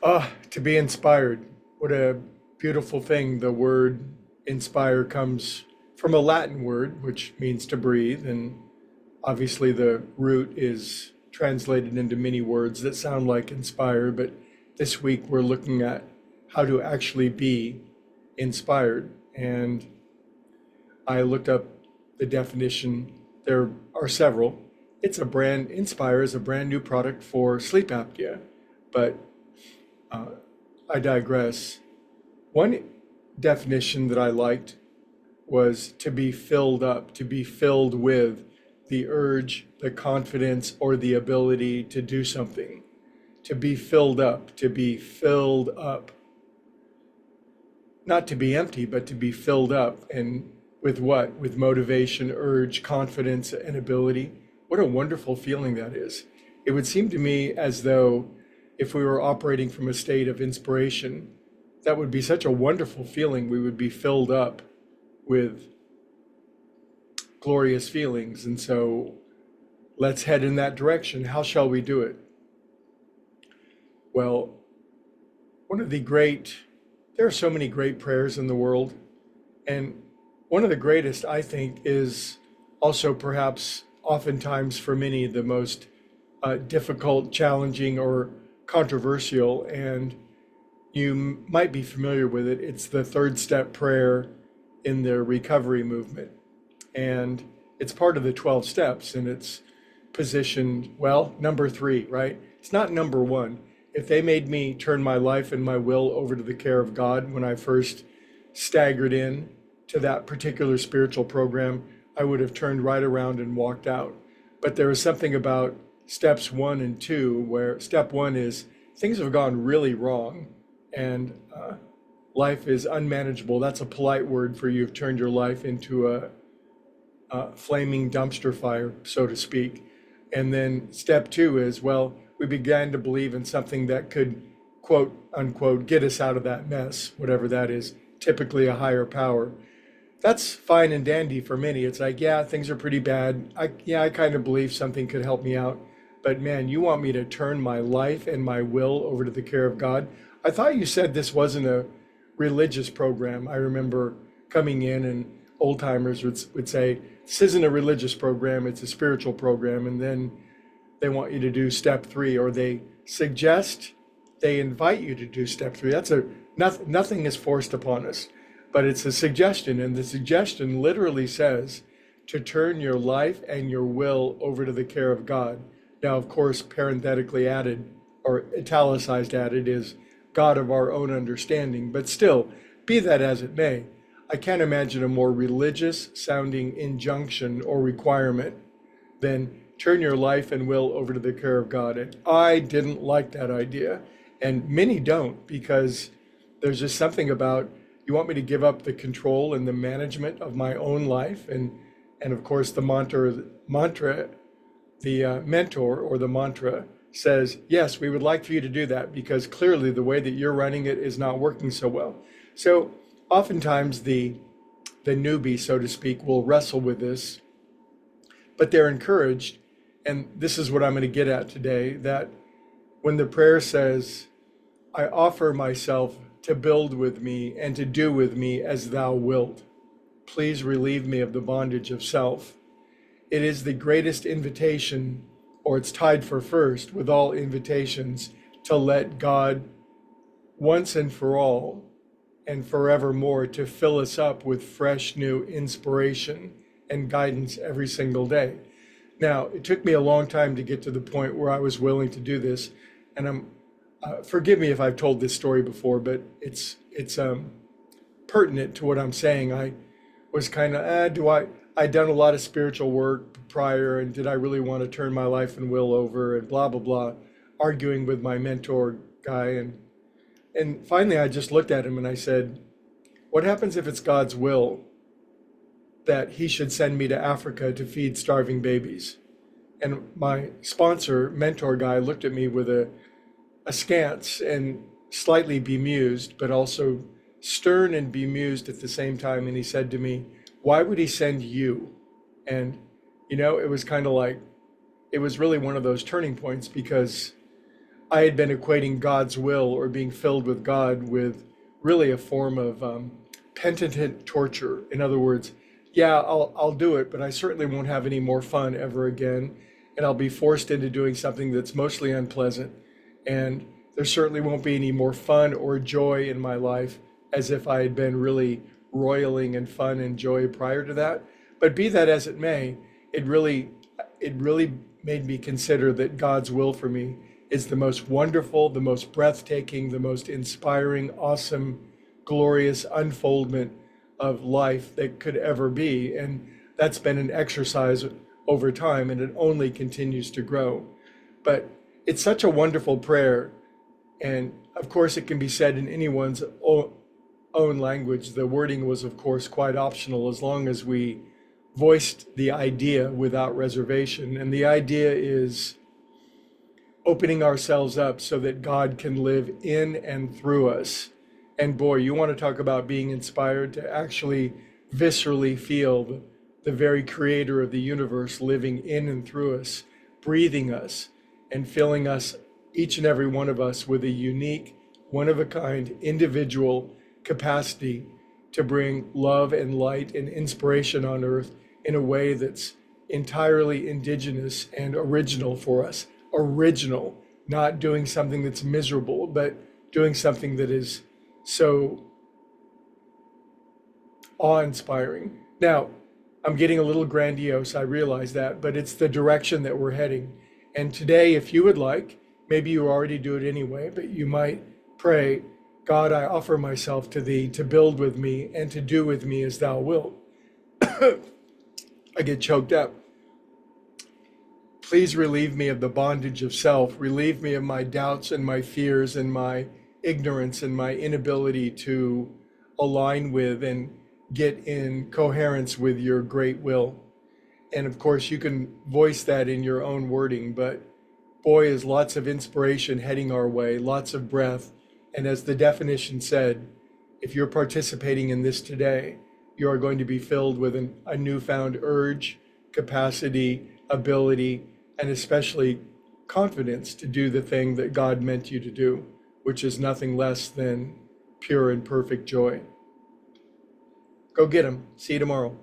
Ah, to be inspired. What a beautiful thing. The word inspire comes from a Latin word, which means to breathe. And obviously, the root is translated into many words that sound like inspire. But this week, we're looking at how to actually be inspired. And I looked up the definition. There are several. Inspire is a brand new product for sleep apnea. But uh, I digress. One definition that I liked was to be filled up, to be filled with the urge, the confidence, or the ability to do something. To be filled up, to be filled up. Not to be empty, but to be filled up. And with what? With motivation, urge, confidence, and ability. What a wonderful feeling that is. It would seem to me as though if we were operating from a state of inspiration, that would be such a wonderful feeling. We would be filled up with glorious feelings. And so let's head in that direction. How shall we do it? Well, one of the great, there are so many great prayers in the world. And one of the greatest, I think, is also perhaps oftentimes for many the most difficult, challenging, or controversial. And you might be familiar with it. It's the third step prayer in the recovery movement. And it's part of the 12 steps, and it's positioned, well, number three, right? It's not number one. If they made me turn my life and my will over to the care of God when I first staggered in to that particular spiritual program, I would have turned right around and walked out. But there is something about steps one and two, where step one is things have gone really wrong and life is unmanageable. That's a polite word for you've turned your life into a flaming dumpster fire, so to speak. And then step two is, well, we began to believe in something that could, quote unquote, get us out of that mess, whatever that is, typically a higher power. That's fine and dandy for many. It's like, yeah, things are pretty bad. I kind of believe something could help me out. But man, you want me to turn my life and my will over to the care of God? I thought you said this wasn't a religious program. I remember coming in and old timers would say, this isn't a religious program, it's a spiritual program. And then they want you to do step three, or they invite you to do step three. Nothing is forced upon us, but it's a suggestion. And the suggestion literally says to turn your life and your will over to the care of God. Now, of course, parenthetically added or italicized added is God of our own understanding, but still, be that as it may, I can't imagine a more religious sounding injunction or requirement than turn your life and will over to the care of God. And I didn't like that idea. And many don't, because there's just something about, you want me to give up the control and the management of my own life. And of course, the mentor or the mantra says, yes, we would like for you to do that because clearly the way that you're running it is not working so well. So oftentimes the newbie, so to speak, will wrestle with this, but they're encouraged. And this is what I'm going to get at today, that when the prayer says, I offer myself to build with me and to do with me as thou wilt, please relieve me of the bondage of self. It is the greatest invitation, or it's tied for first with all invitations, to let God once and for all and forevermore to fill us up with fresh new inspiration and guidance every single day. Now, it took me a long time to get to the point where I was willing to do this, and forgive me if I've told this story before, but it's pertinent to what I'm saying. I was kind of, I'd done a lot of spiritual work prior, and did I really want to turn my life and will over, and blah, blah, blah, arguing with my mentor guy. And finally, I just looked at him and I said, what happens if it's God's will that he should send me to Africa to feed starving babies? And my sponsor, mentor guy, looked at me with askance and slightly bemused, but also stern and bemused at the same time. And he said to me, why would he send you? And, it was kind of like, it was really one of those turning points, because I had been equating God's will or being filled with God with really a form of penitent torture. In other words, yeah, I'll do it, but I certainly won't have any more fun ever again, and I'll be forced into doing something that's mostly unpleasant, and there certainly won't be any more fun or joy in my life as if I had been really roiling in fun and joy prior to that. But be that as it may, it really it really made me consider that God's will for me is the most wonderful, the most breathtaking, the most inspiring, awesome, glorious unfoldment of life that could ever be. And that's been an exercise over time, and it only continues to grow. But it's such a wonderful prayer. And of course, it can be said in anyone's own language. The wording was, of course, quite optional as long as we voiced the idea without reservation. And the idea is opening ourselves up so that God can live in and through us. And boy, you want to talk about being inspired to actually viscerally feel the very creator of the universe living in and through us, breathing us, and filling us, each and every one of us, with a unique, one of a kind, individual capacity to bring love and light and inspiration on earth in a way that's entirely indigenous and original for us. Original, not doing something that's miserable, but doing something that is so awe-inspiring. Now, I'm getting a little grandiose, I realize that, but it's the direction that we're heading. And today, if you would like, maybe you already do it anyway, but you might pray, God, I offer myself to thee to build with me and to do with me as thou wilt. I get choked up. Please relieve me of the bondage of self. Relieve me of my doubts and my fears and my ignorance and my inability to align with and get in coherence with your great will. And of course, you can voice that in your own wording, but boy, is lots of inspiration heading our way, lots of breath. And as the definition said, if you're participating in this today, you are going to be filled with a newfound urge, capacity, ability, and especially confidence to do the thing that God meant you to do, which is nothing less than pure and perfect joy. Go get 'em. See you tomorrow.